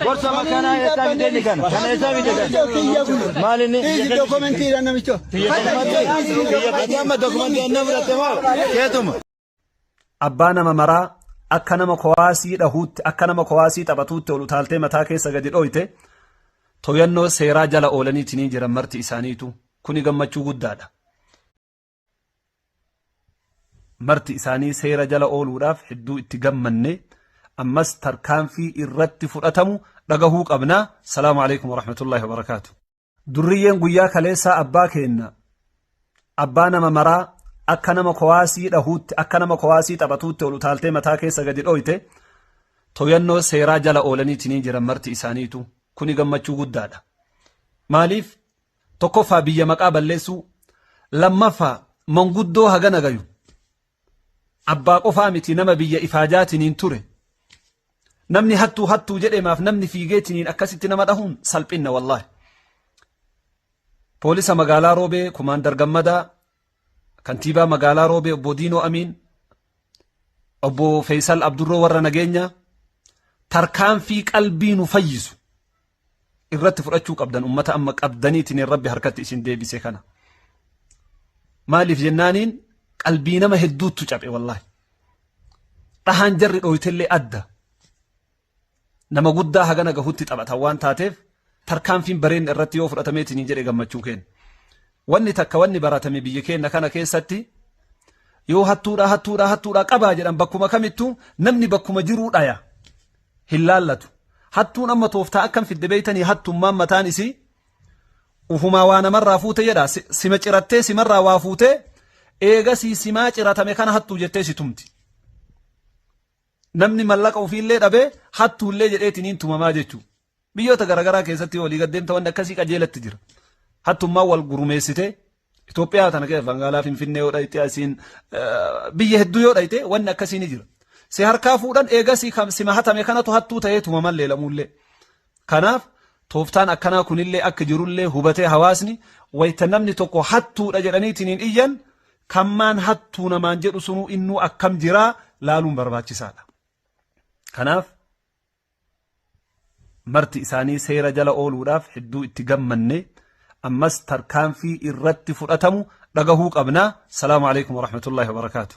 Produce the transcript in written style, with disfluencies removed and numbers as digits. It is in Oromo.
Gorsa makana yata bideni kana. Kana yata bideni. Malini. Dokumenti rana micho. Dokumenti annamrate ma. Ketuma. Abbaa nama maraa akka nama kowaasii dhahuutti akka nama kowaasii taphatuutti ol utaaltee mataa keessa gadi dhoyte toyannoo seeraa jala oolaniitiin jiran marti isaaniitu kuni gammachuu guddaadha. Marti isaanii seera jala ooluudhaaf hedduu itti gammanne ammas tarkaanfii irratti fudhatamu dhagahuu qabna. Salaamu alaykum wa rahmatullahi wa barakaatu. Durriyyeen guyyaa kaleessaa abbaa keenna abbaa nama maraa akka nama kowaasii dhahuutti akka nama kowaasii taphatuutti ol utaaltee mataa keessa gadi dhoyte toyannoo seeraa jala oolaniitiin jiran marti isaaniitu kuni gammachuu guddaadha. Maaliif tokkoffaa biyya maqaa balleessuu lammaffaa manguddoo hagana gayu abbaa qofaa miti nama biyya ifaajaatiin ture namni hattuu jedhemaaf namni fiigeetiin akkasitti nama dhahuun salphinna wallahi. Poolisa magaalaa Roobee kumaandar Gammadaa kantiibaa magaalaa Roobee obbo Diinoo Amiin obbo Feesal Abdurroo warra nageenya tarkaanfii qalbii nu fayyisu irratti fudhachuu qabdan ummata amma qabdaniitiin rabbi harkatti isin deebise kana. Maaliif jennaaniin qalbii nama hedduutu cabe wallahi. Dhahaan jarri dhoytellee adda nama guddaa hagana gahutti taphatan waan taateef tarkaanfiin bareen irratti yoo fudhatameetiin jedhe gammachuu kenna. Wanni takka wanni baratame biyya keenya kana keessatti yoo hattuudha qabaa jedhan bakkuma kamittu namni bakkuma jiruu dhaya hin laallatu. Hattuun amma tooftaa akkam fidde beeytanii hattummaan mataan isii ufumaa waa namarraa fuute jedha sima cirattee simarraa waa fuute eegasii simaa ciratame kana hattuu jettee si tumti. Namni mallaqa ofiillee dhabee hattuullee jedheetiin tumamaa jechuu. Biyyoota garaagaraa keessatti walii gaddeemta wanni akkasii qajeelatti jira. Hattummaa wal gurumeessite Itoophiyaa tana keessa Bangaalaa Finfinnee yoo dhayite asiin biyya hedduu yoo dhayite wanni akkasii ni jira. Si harkaa fuudhan eegasii sima hatame kanatu hattuu ta'ee tumaman leelamullee. Kanaaf tooftaan akkanaa kunillee akka jirullee hubatee hawaasni wayita namni tokko hattuudha jedhaniitiin iyyan kammaan hattuu namaan jedhu sunuu innuu akkam jiraa laaluun barbaachisaadha. Kanaaf marti isaanii seera jala ooluudhaaf hedduu itti gammanne ammas tarkaanfii irratti fudhatamu dhagahuu qabna. Salaamu alaykum wa rahmatullahi wa barakaatu.